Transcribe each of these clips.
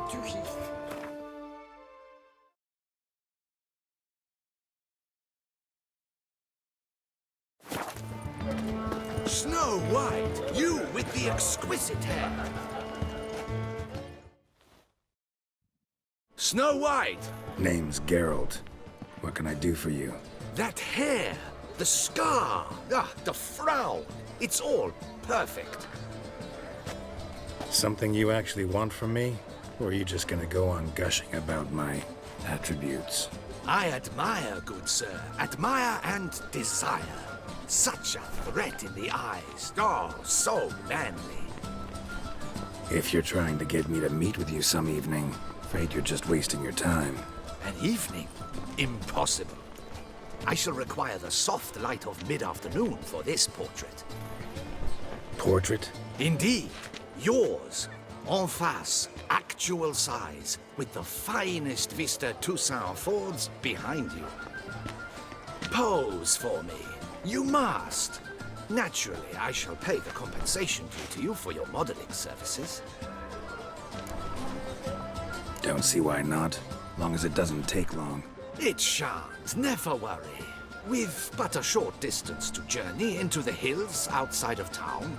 intuïtif. Snow White, you with the exquisite hair. Snow White! Name's Geralt. What can I do for you? That hair, the scar, the frown. It's all perfect. Something you actually want from me? Or are you just gonna go on gushing about my attributes? I admire, good sir. Admire and desire. Such a threat in the eyes. Oh, so manly. If you're trying to get me to meet with you some evening, afraid you're just wasting your time. An evening? Impossible. I shall require the soft light of mid-afternoon for this portrait. Portrait? Indeed. Yours. En face. Actual size. With the finest vista Toussaint affords behind you. Pose for me. You must. Naturally, I shall pay the compensation due to you for your modeling services. Don't see why not. Long as it doesn't take long. It shan't, never worry. With but a short distance to journey into the hills outside of town.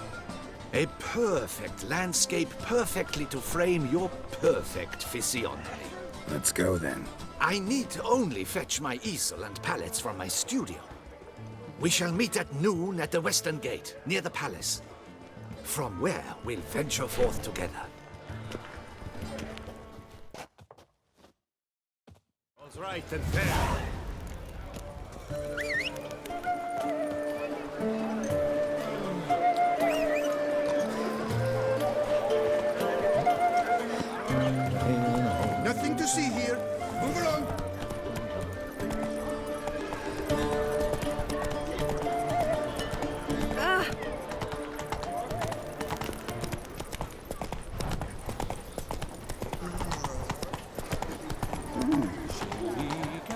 A perfect landscape perfectly to frame your perfect physiognomy. Let's go then. I need only fetch my easel and palettes from my studio. We shall meet at noon at the western gate, near the palace. From where we'll venture forth together. All's right and fair. Nothing to see here. Move along.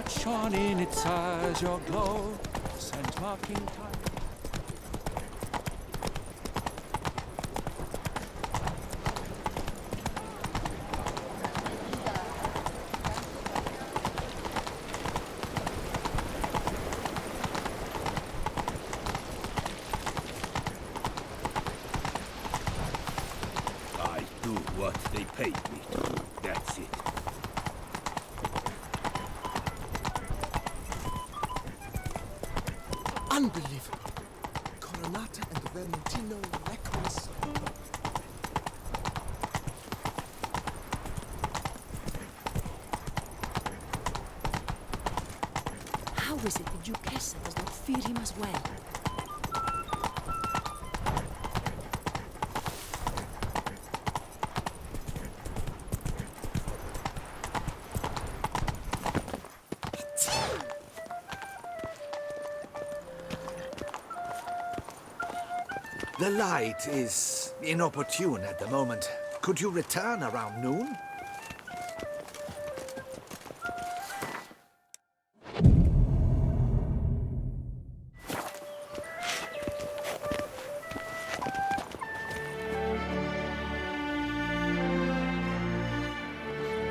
Shone in its eyes, your glow, scent marking time. I do what they paid me to. That's it. Unbelievable. Coronata and Vermentino reckless. How is it the Duchessa does not fear him as well? The light is inopportune at the moment. Could you return around noon?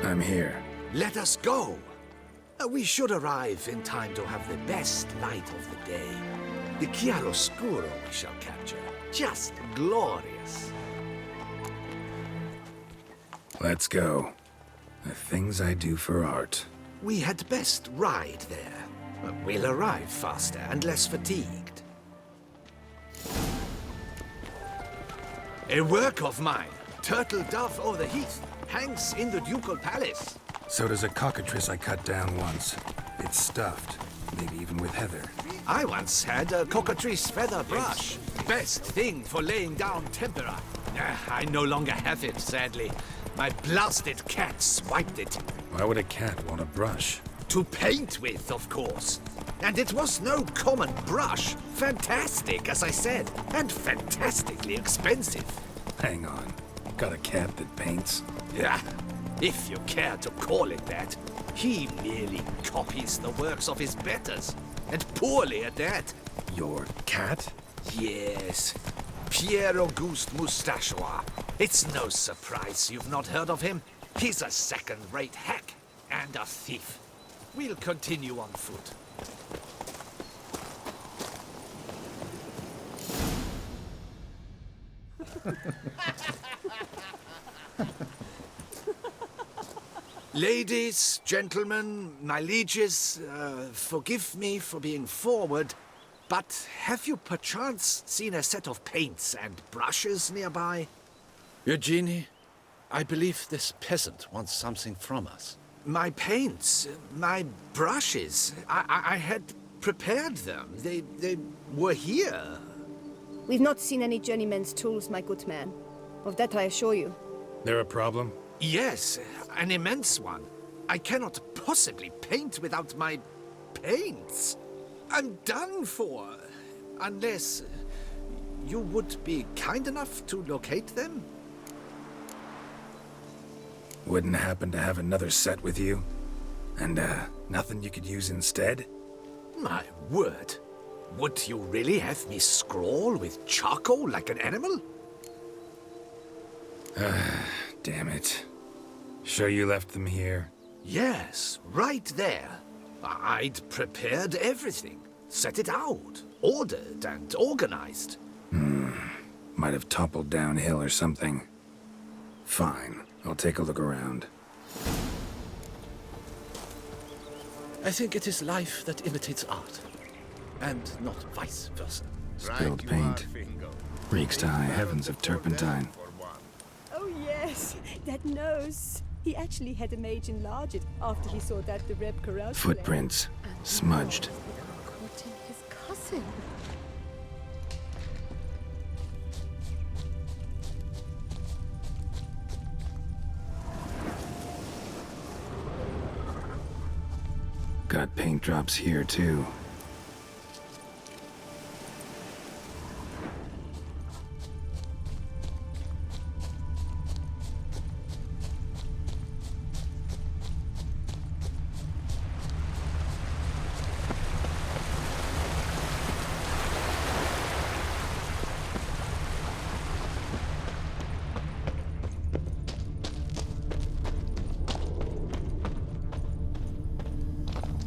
I'm here. Let us go. We should arrive in time to have the best light of the day. The chiaroscuro we shall capture. Just glorious. Let's go. The things I do for art. We had best ride there. We'll arrive faster and less fatigued. A work of mine, Turtle Dove o'er the Heath, hangs in the ducal palace. So does a cockatrice I cut down once. It's stuffed, maybe even with heather. I once had a cockatrice feather brush. Best thing for laying down tempera. I no longer have it, sadly. My blasted cat swiped it. Why would a cat want a brush? To paint with, of course. And it was no common brush. Fantastic, as I said, and fantastically expensive. Hang on. Got a cat that paints? Yeah, if you care to call it that. He merely copies the works of his betters, and poorly at that. Your cat? Yes, Pierre Auguste Moustachois. It's no surprise you've not heard of him. He's a second-rate hack and a thief. We'll continue on foot. Ladies, gentlemen, my lieges, forgive me for being forward, but have you perchance seen a set of paints and brushes nearby? Eugenie, I believe this peasant wants something from us. My paints, my brushes, I had prepared them. They were here. We've not seen any journeyman's tools, my good man. Of that I assure you. There a problem? Yes, an immense one. I cannot possibly paint without my paints. I'm done for. Unless you would be kind enough to locate them? Wouldn't happen to have another set with you? And, nothing you could use instead? My word. Would you really have me scrawl with charcoal like an animal? Damn it. Sure you left them here? Yes, right there. I'd prepared everything. Set it out. Ordered and organized. Might have toppled downhill or something. Fine. I'll take a look around. I think it is life that imitates art, and not vice versa. Spilled paint. Reeks to high heavens of turpentine. Oh yes, that nose. He actually had a mage enlarge it after he saw that the Reb caroused. Footprints. Smudged. Courting his cousin. Got paint drops here, too.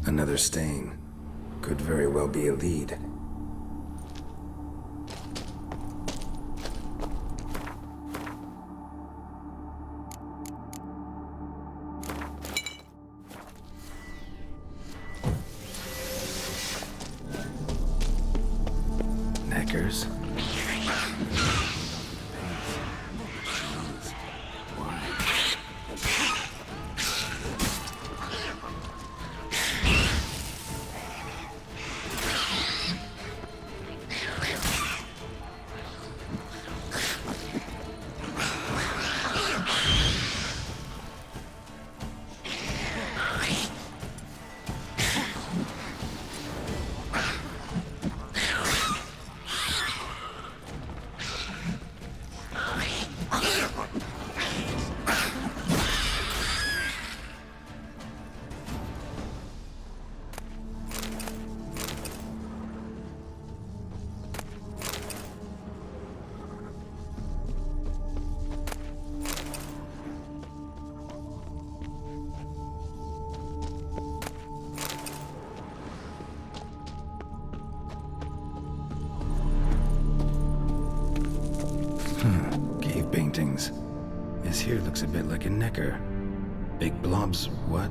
Another stain. Could very well be a lead. Neckers. Paintings. This here looks a bit like a necker. Big blobs, what?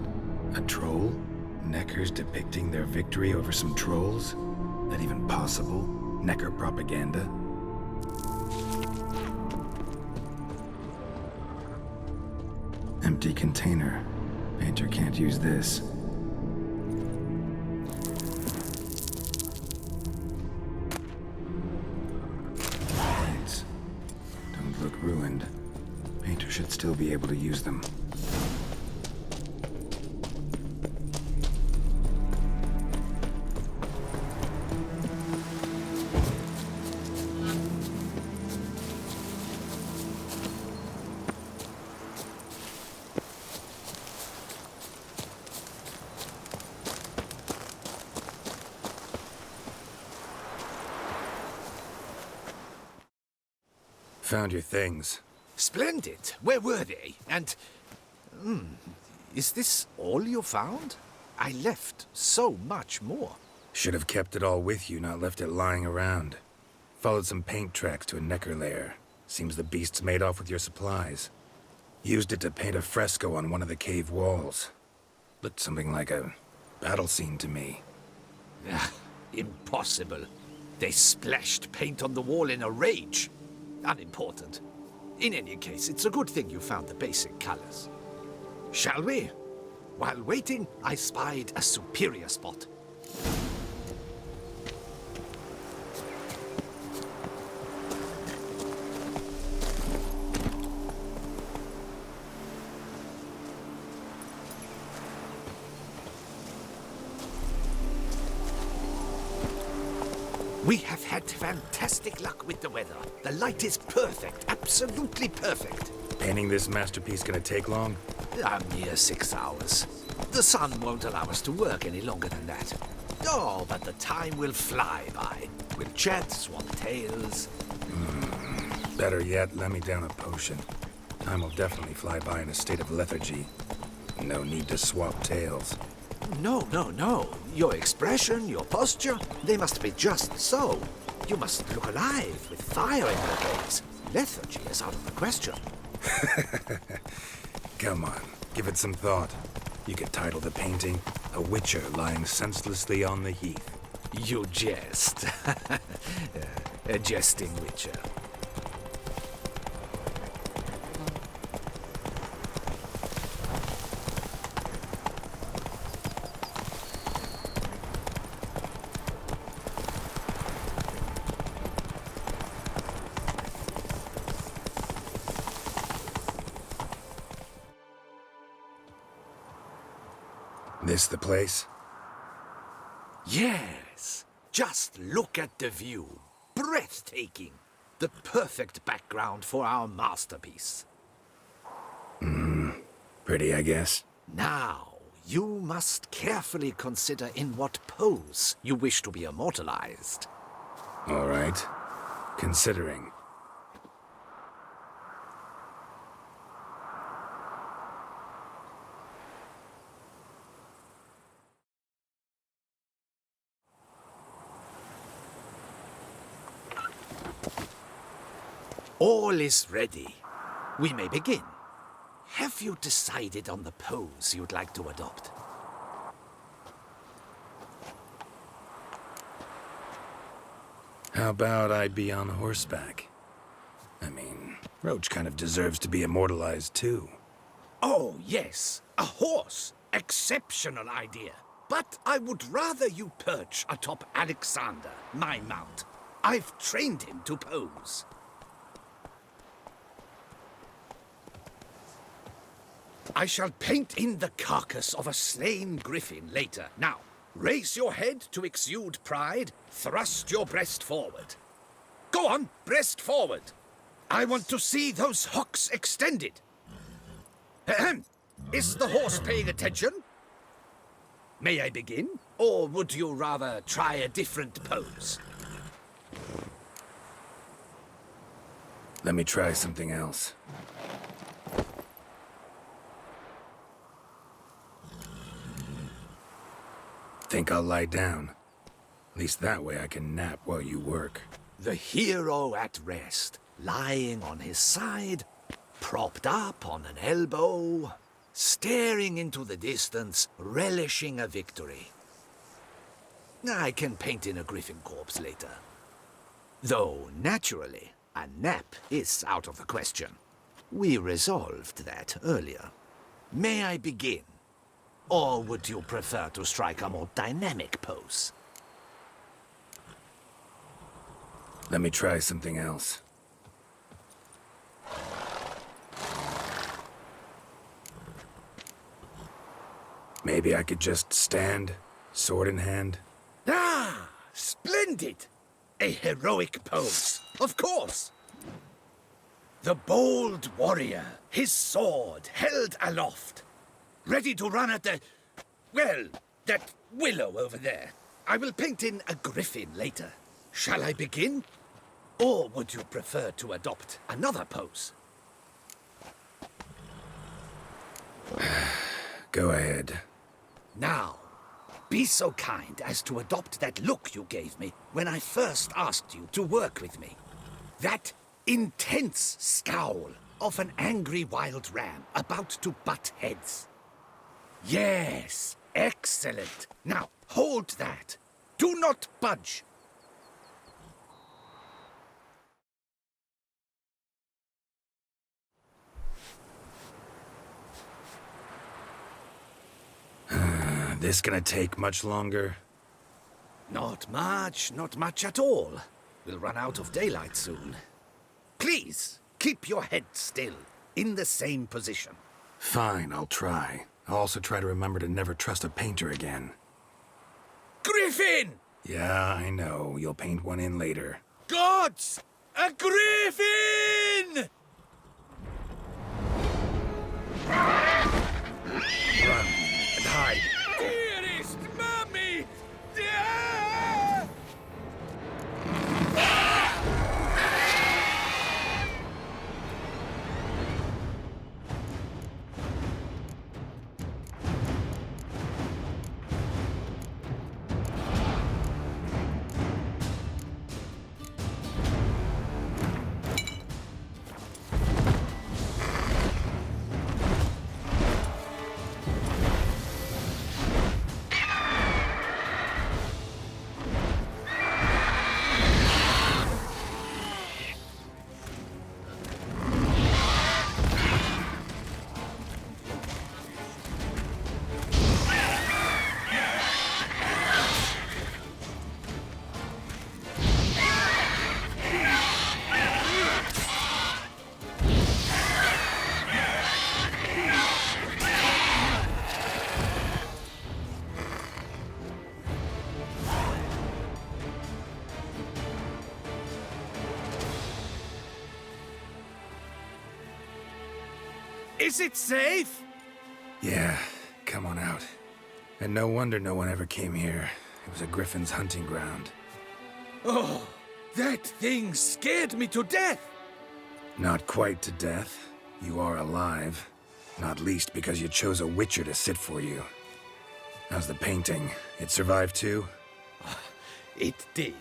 A troll? Neckers depicting their victory over some trolls? That even possible? Necker propaganda? Empty container. Painter can't use this. Look ruined. Painter should still be able to use them. Found your things. Splendid. Where were they? And Is this all you found? I left so much more. Should have kept it all with you, not left it lying around. Followed some paint tracks to a Necker lair. Seems the beast's made off with your supplies. Used it to paint a fresco on one of the cave walls. Looked something like a battle scene to me. Impossible. They splashed paint on the wall in a rage. Unimportant. In any case, it's a good thing you found the basic colors. Shall we? While waiting, I spied a superior spot. We have had fantastic luck with the weather. The light is perfect, absolutely perfect. Painting this masterpiece gonna take long? A mere 6 hours. The sun won't allow us to work any longer than that. Oh, but the time will fly by. We'll chat, swap tales. Better yet, let me down a potion. Time will definitely fly by in a state of lethargy. No need to swap tales. No. Your expression, your posture, they must be just so. You must look alive with fire in your gaze. Lethargy is out of the question. Come on, give it some thought. You could title the painting, A Witcher Lying Senselessly on the Heath. You jest. A jesting witcher. This the place? Yes. Just look at the view. Breathtaking. The perfect background for our masterpiece. Pretty, I guess. Now, you must carefully consider in what pose you wish to be immortalized. All right. Considering. All is ready. We may begin. Have you decided on the pose you'd like to adopt? How about I be on horseback? I mean, Roach kind of deserves to be immortalized too. Oh, yes. A horse. Exceptional idea. But I would rather you perch atop Alexander, my mount. I've trained him to pose. I shall paint in the carcass of a slain griffin later. Now, raise your head to exude pride. Thrust your breast forward. Go on, breast forward. I want to see those hocks extended. Ahem. Is the horse paying attention? May I begin? Or would you rather try a different pose? Let me try something else. Think I'll lie down. At least that way I can nap while you work. The hero at rest, lying on his side, propped up on an elbow, staring into the distance, relishing a victory. I can paint in a griffin corpse later. Though, naturally, a nap is out of the question. We resolved that earlier. May I begin? Or would you prefer to strike a more dynamic pose? Let me try something else. Maybe I could just stand, sword in hand. Ah, splendid! A heroic pose, of course. The bold warrior, his sword held aloft, ready to run at that willow over there. I will paint in a griffin later. Shall I begin? Or would you prefer to adopt another pose? Go ahead. Now, be so kind as to adopt that look you gave me when I first asked you to work with me. That intense scowl of an angry wild ram about to butt heads. Yes, excellent. Now, hold that. Do not budge. This gonna take much longer? Not much at all. We'll run out of daylight soon. Please, keep your head still, in the same position. Fine, I'll try. I'll also try to remember to never trust a painter again. Griffin! Yeah, I know. You'll paint one in later. Gods! A griffin! Run and hide. Dearest Mummy! Is it safe? Yeah, come on out. And no wonder no one ever came here. It was a griffin's hunting ground. Oh, that thing scared me to death. Not quite to death. You are alive. Not least because you chose a witcher to sit for you. How's the painting? It survived too? It did.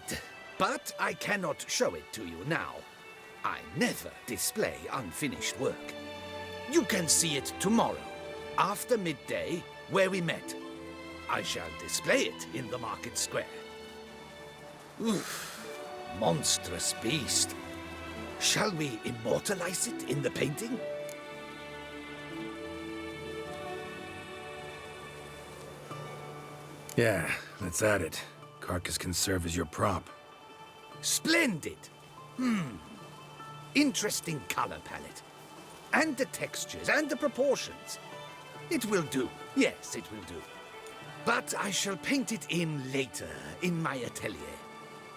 But I cannot show it to you now. I never display unfinished work. You can see it tomorrow, after midday, where we met. I shall display it in the market square. Oof, monstrous beast. Shall we immortalize it in the painting? Yeah, let's add it. Carcass can serve as your prop. Splendid. Interesting color palette. And the textures and the proportions. It will do. Yes, it will do. But I shall paint it in later, in my atelier.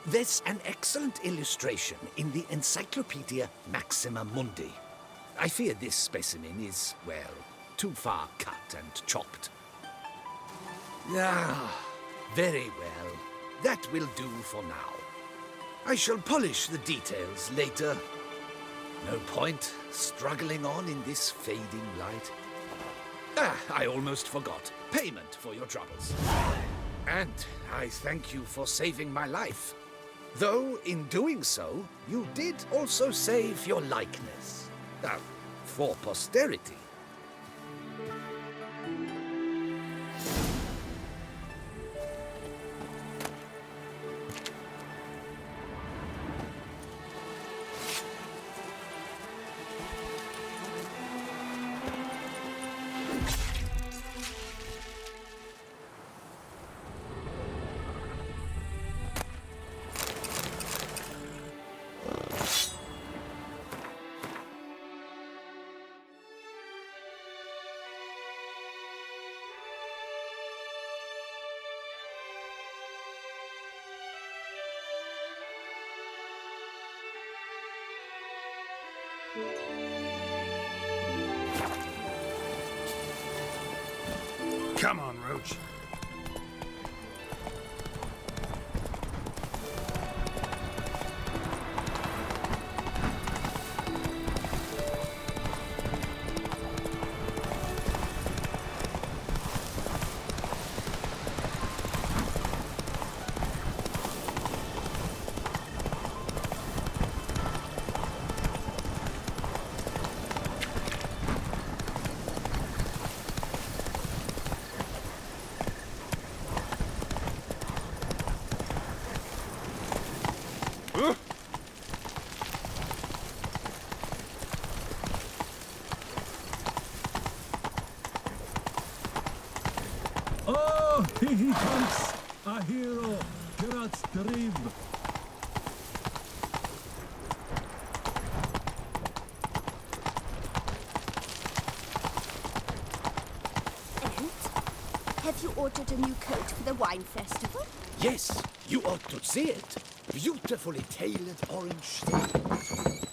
There's an excellent illustration in the Encyclopedia Maxima Mundi. I fear this specimen is, well, too far cut and chopped. Ah, very well. That will do for now. I shall polish the details later. No point struggling on in this fading light. Ah, I almost forgot. Payment for your troubles. And I thank you for saving my life. Though, in doing so, you did also save your likeness. For posterity. Come on, Roach. he comes! A hero! Pirat's dream! Have you ordered a new coat for the wine festival? Yes, you ought to see it. Beautifully tailored orange stains.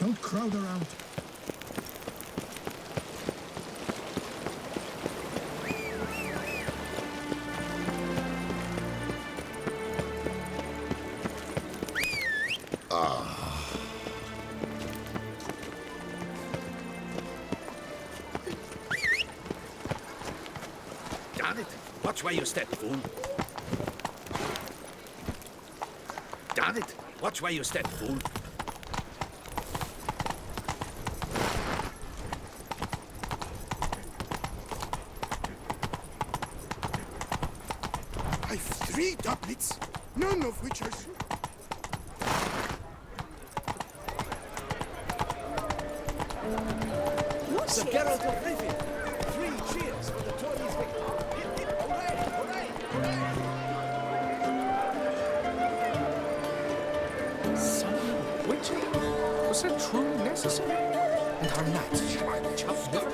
Don't crowd around. Darn it! Watch where you step, fool. Darn it! Watch where you step, fool. I've 3 doublets, none of which are... The Geralt of Rivia. 3 cheers for the Tories' victory. Hip, hip, hooray, hooray, hooray! Son of a witcher? Was that truly necessary? And our knights just never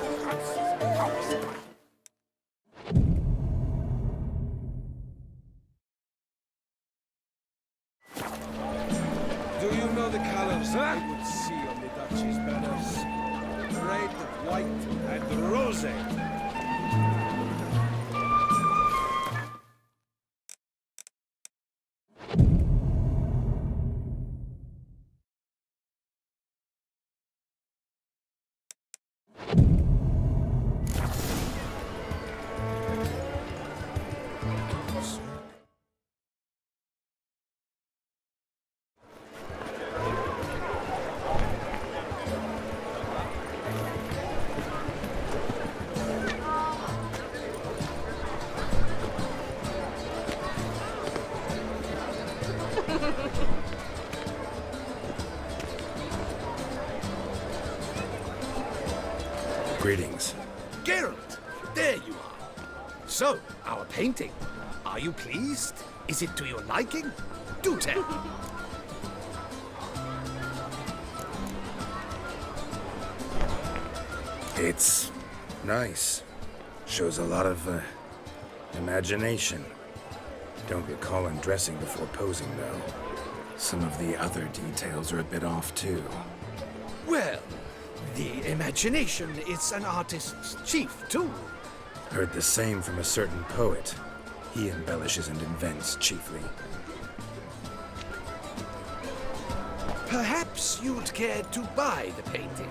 Do you know the colors I would see on the Duchy's banners? Red, white, and rose. Greetings. Geralt! There you are. So, our painting. Are you pleased? Is it to your liking? Do tell. It's nice. Shows a lot of, imagination. Don't recall undressing before posing, though. Some of the other details are a bit off, too. Well, the imagination is an artist's chief tool. Heard the same from a certain poet. He embellishes and invents, chiefly. Perhaps you'd care to buy the painting.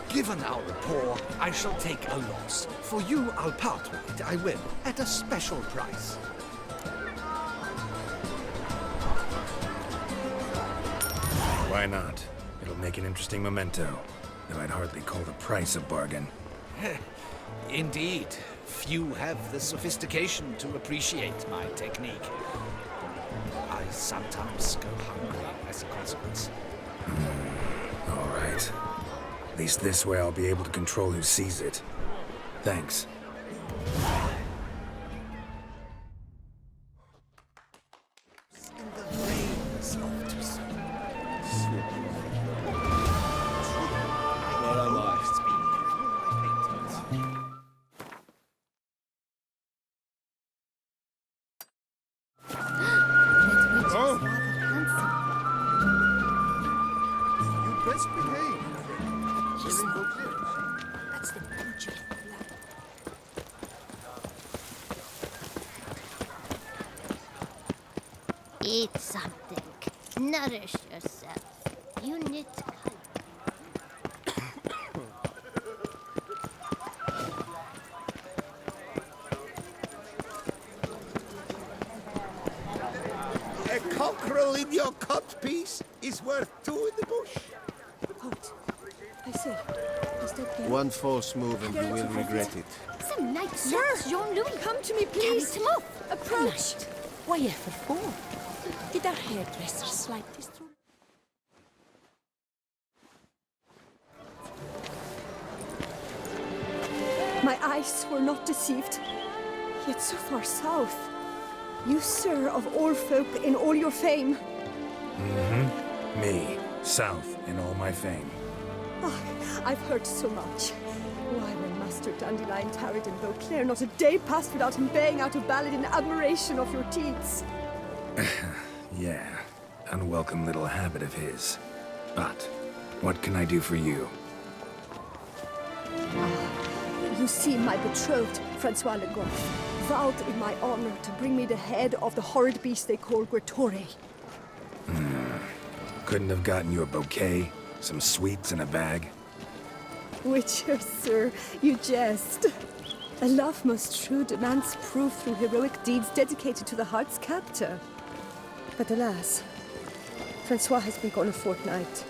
Given our rapport, I shall take a loss. For you, I'll part with it, I will, at a special price. Why not? It'll make an interesting memento, though I'd hardly call the price a bargain. Indeed, few have the sophistication to appreciate my technique. I sometimes go hungry as a consequence. All right. At least this way I'll be able to control who sees it. Thanks. Eat something. Nourish yourself. You need to A cockerel in your cut piece is worth 2 in the bush. Halt. I say, is that Geralt? One false move and you will regret it. Some night Sir! Jean-Louis. Come to me, please. Carry him off. Approach. Why, for 4. Did our hairdresser slide this through? My eyes were not deceived. Yet so far south. You, sir, of all folk in all your fame. Me, south in all my fame. Ah, I've heard so much. Why, when Master Dandelion tarried in Beauclair, not a day passed without him baying out a ballad in admiration of your deeds. Yeah, unwelcome little habit of his. But, what can I do for you? You see, my betrothed, Francois Le Goff, vowed in my honor to bring me the head of the horrid beast they call Gretore. Couldn't have gotten you a bouquet, some sweets in a bag? Witcher, sir, you jest. A love most true demands proof through heroic deeds dedicated to the heart's captor. But alas, Francois has been gone a fortnight.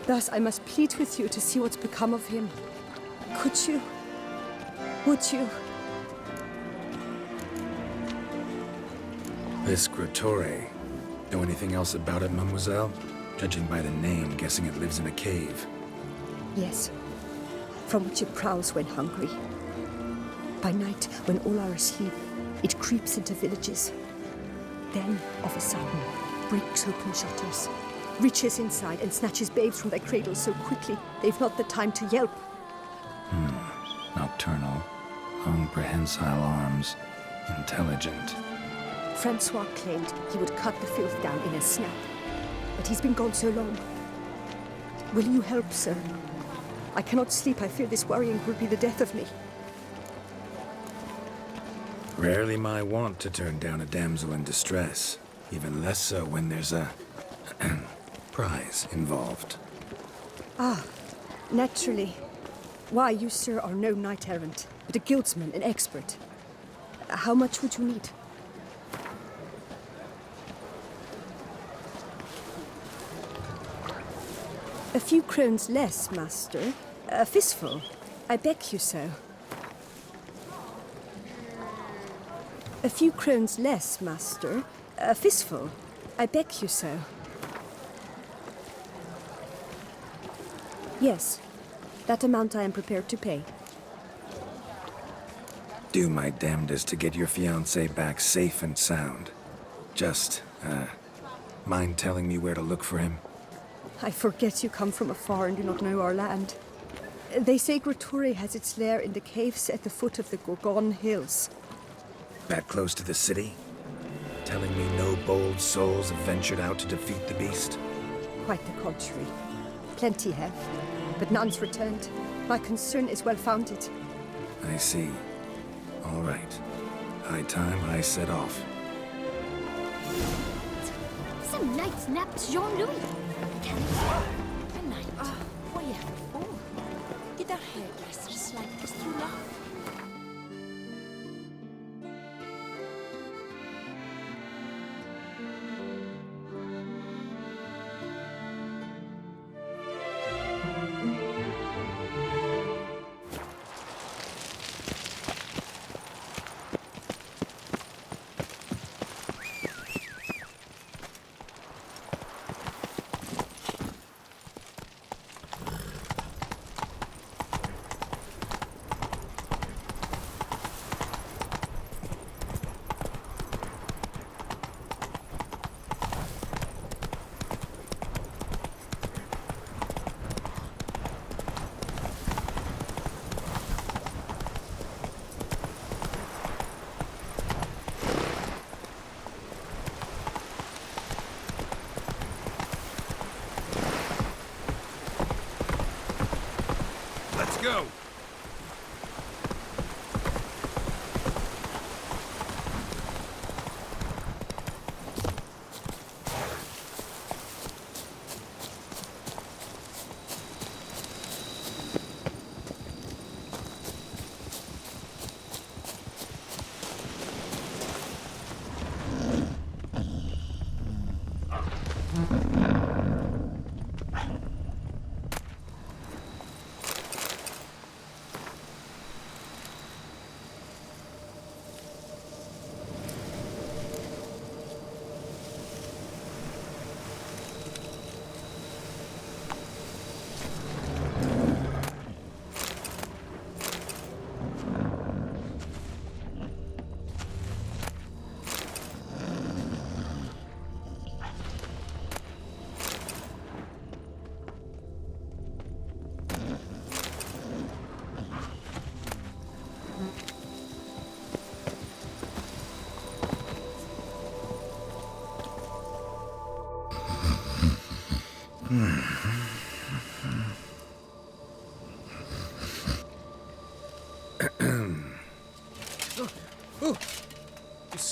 Thus I must plead with you to see what's become of him. Could you? Would you? This Gretore. Know anything else about it, mademoiselle? Judging by the name, guessing it lives in a cave. Yes, from which it prowls when hungry. By night, when all are asleep, it creeps into villages. Then, of a sudden, breaks open shutters, reaches inside and snatches babes from their cradles so quickly they've not the time to yelp. Nocturnal, long prehensile arms, intelligent. Francois claimed he would cut the filth down in a snap, but he's been gone so long. Will you help, sir? I cannot sleep. I fear this worrying will be the death of me. Rarely my wont to turn down a damsel in distress, even less so when there's a prize involved. Ah, naturally. Why, you, sir, are no knight-errant, but a guildsman, an expert. How much would you need? A few crowns less, master. A fistful. I beg you so. A few crowns less, master. A fistful. I beg you so. Yes, that amount I am prepared to pay. Do my damnedest to get your fiancé back safe and sound. Just, mind telling me where to look for him? I forget you come from afar and do not know our land. They say Gretore has its lair in the caves at the foot of the Gorgon Hills. That close to the city? Telling me no bold souls have ventured out to defeat the beast? Quite the contrary. Plenty have, but none's returned. My concern is well-founded. I see. All right. High time I set off. Some nice naps, Jean-Louis. A night. Why ever for? Did our hairdresser slide this through love?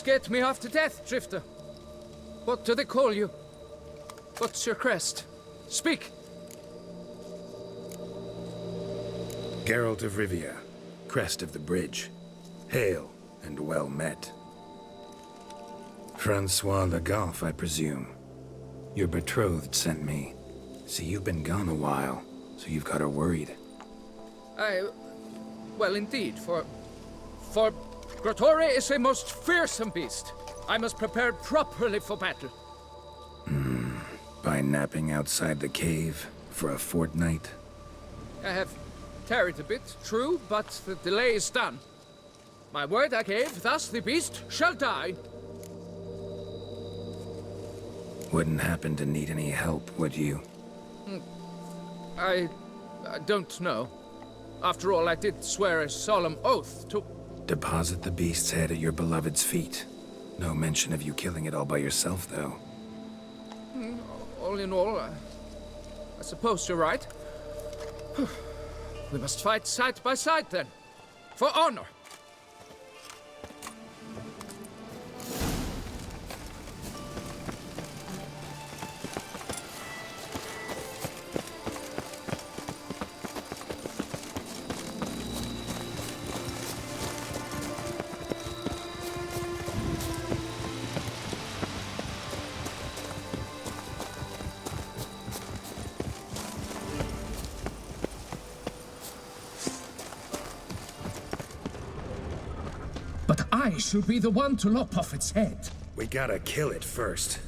scared me half to death, Drifter. What do they call you? What's your crest? Speak! Geralt of Rivia, crest of the bridge. Hail, and well met. Francois Le Goff, I presume. Your betrothed sent me. See, you've been gone a while, so you've got her worried. Well, indeed, for Grotore is a most fearsome beast. I must prepare properly for battle. By napping outside the cave for a fortnight? I have tarried a bit, true, but the delay is done. My word I gave, thus the beast shall die. Wouldn't happen to need any help, would you? I don't know. After all, I did swear a solemn oath to... Deposit the beast's head at your beloved's feet. No mention of you killing it all by yourself, though. All in all, I suppose you're right. We must fight side by side, then. For honor. But I should be the one to lop off its head. We gotta kill it first.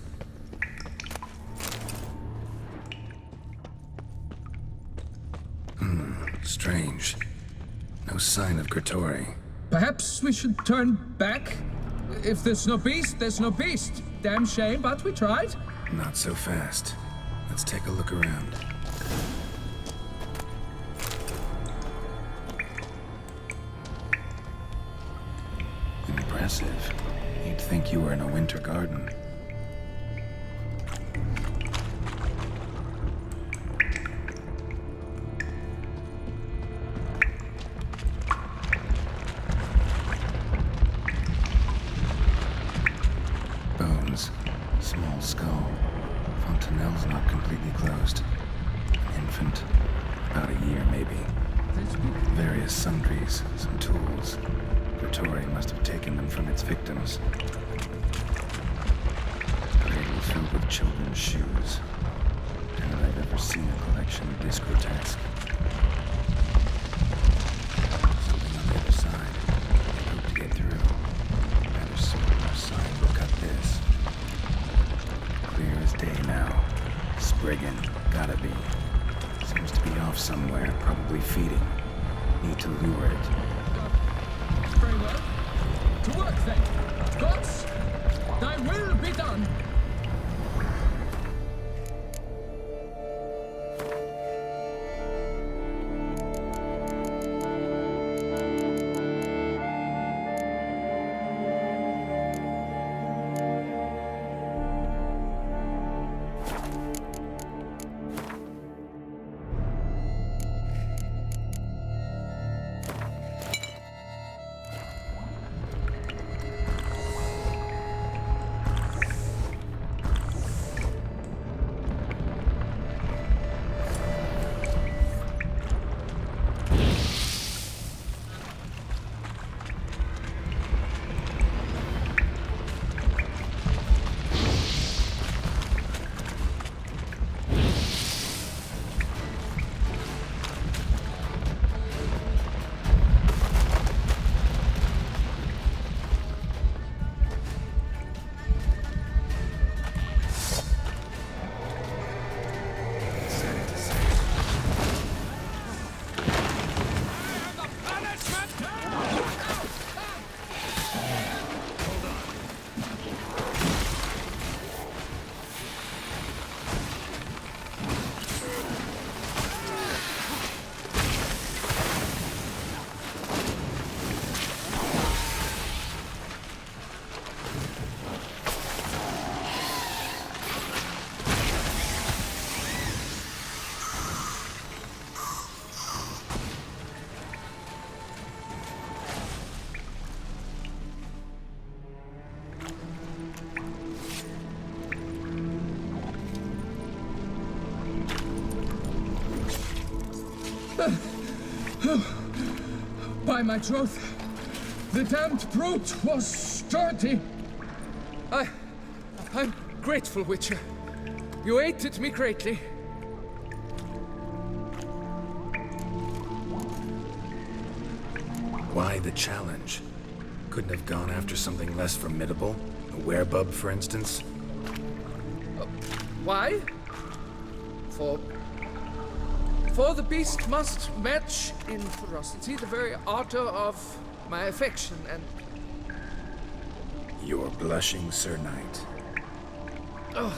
Strange. No sign of Grotore. Perhaps we should turn back? If there's no beast, there's no beast. Damn shame, but we tried. Not so fast. Let's take a look around. Impressive. You'd think you were in a winter garden. Bones. Small skull. Fontanelle's not completely closed. An infant. About a year, maybe. Various sundries, some tools. Grotore must have taken them from its victims. Cradle filled with children's shoes. And I've ever seen a collection this grotesque. Something on the other side. I hope to get through. Rather similar sign. Look at this. Clear as day now. Spriggan. Gotta be. Seems to be off somewhere, probably feeding. Need to lure it. Very well. To work then. Gods, thy will be done. By my troth, the damned brute was sturdy. I'm grateful, Witcher. You aided me greatly. Why the challenge? Couldn't have gone after something less formidable? A werebub, for instance? Why? For the beast must match in ferocity the very ardor of my affection, and... You're blushing, Sir Knight. Oh,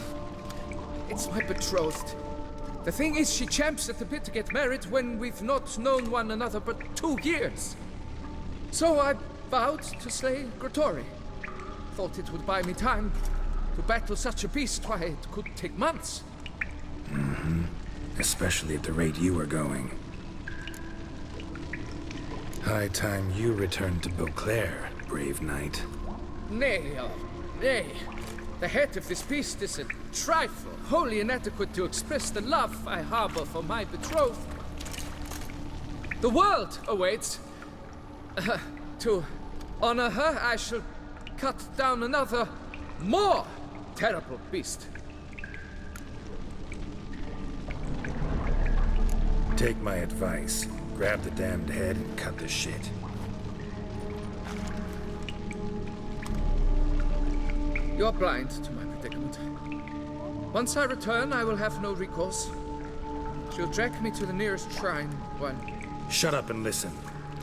it's my betrothed. The thing is, she champs at the bit to get married when we've not known one another but 2 years. So I vowed to slay Grottori. Thought it would buy me time to battle such a beast. Why, it could take months. Mm-hmm. Especially at the rate you were going. High time you returned to Beauclair, brave knight. Nay, nay. The head of this beast is a trifle, wholly inadequate to express the love I harbor for my betrothed. The world awaits. To honor her, I shall cut down another, more terrible beast. Take my advice. Grab the damned head and cut the shit. You're blind to my predicament. Once I return, I will have no recourse. She'll drag me to the nearest shrine when... Shut up and listen.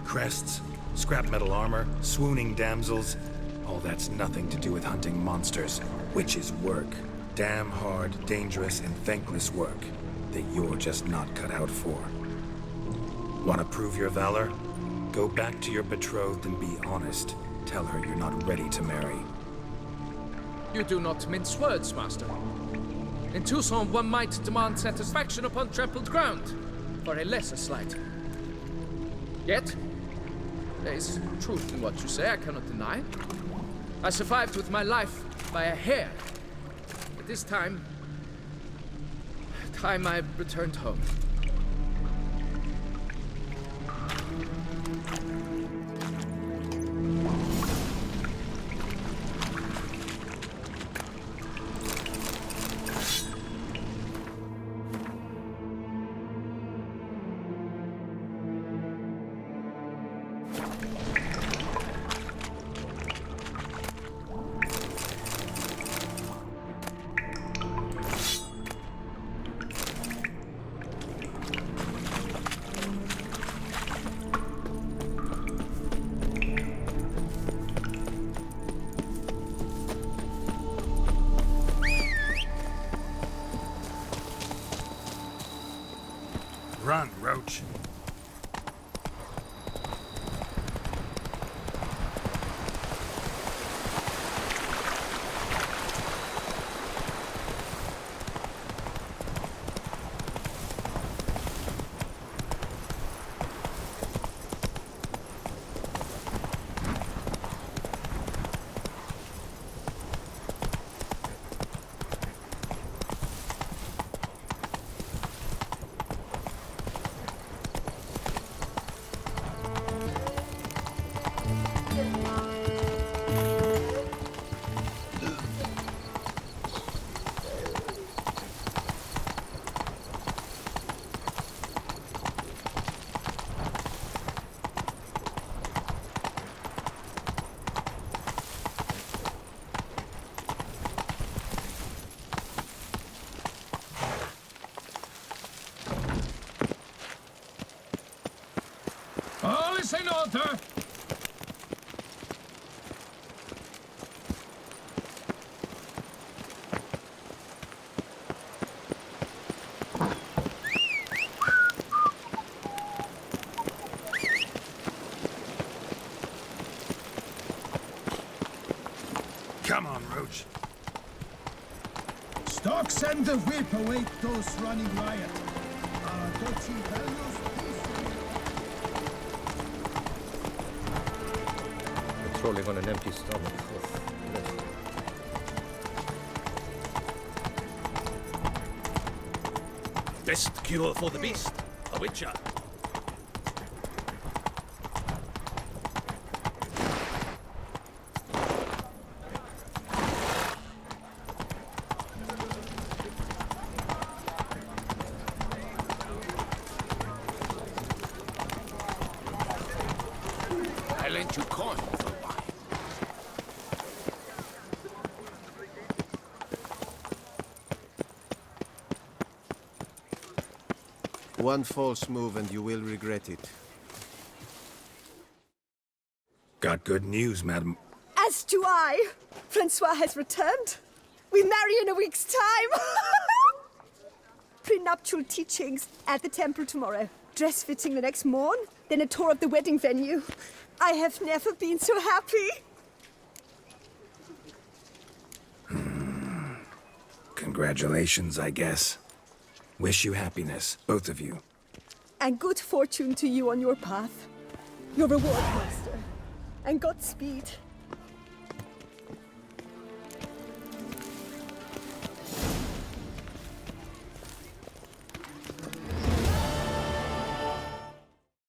Crests, scrap metal armor, swooning damsels. All that's nothing to do with hunting monsters, which is work. Damn hard, dangerous, and thankless work that you're just not cut out for. Want to prove your valor? Go back to your betrothed and be honest. Tell her you're not ready to marry. You do not mince words, master. In Tucson, one might demand satisfaction upon trampled ground for a lesser slight. Yet, there is truth in what you say, I cannot deny. I survived with my life by a hair. But this time I returned home. Run, Roach. All is in order. Come on, Roach. Stocks and the whip await those running riot. Don't you value Patrolling on an empty stomach. Best cure for the beast, a witcher. I lent you coin for wine. One false move and you will regret it. Got good news, madam. As do I. Francois has returned. We marry in a week's time. Prenuptial teachings at the temple tomorrow. Dress fitting the next morn. Then a tour of the wedding venue. I have never been so happy. Congratulations, I guess. Wish you happiness, both of you. And good fortune to you on your path. Your reward, master. And Godspeed.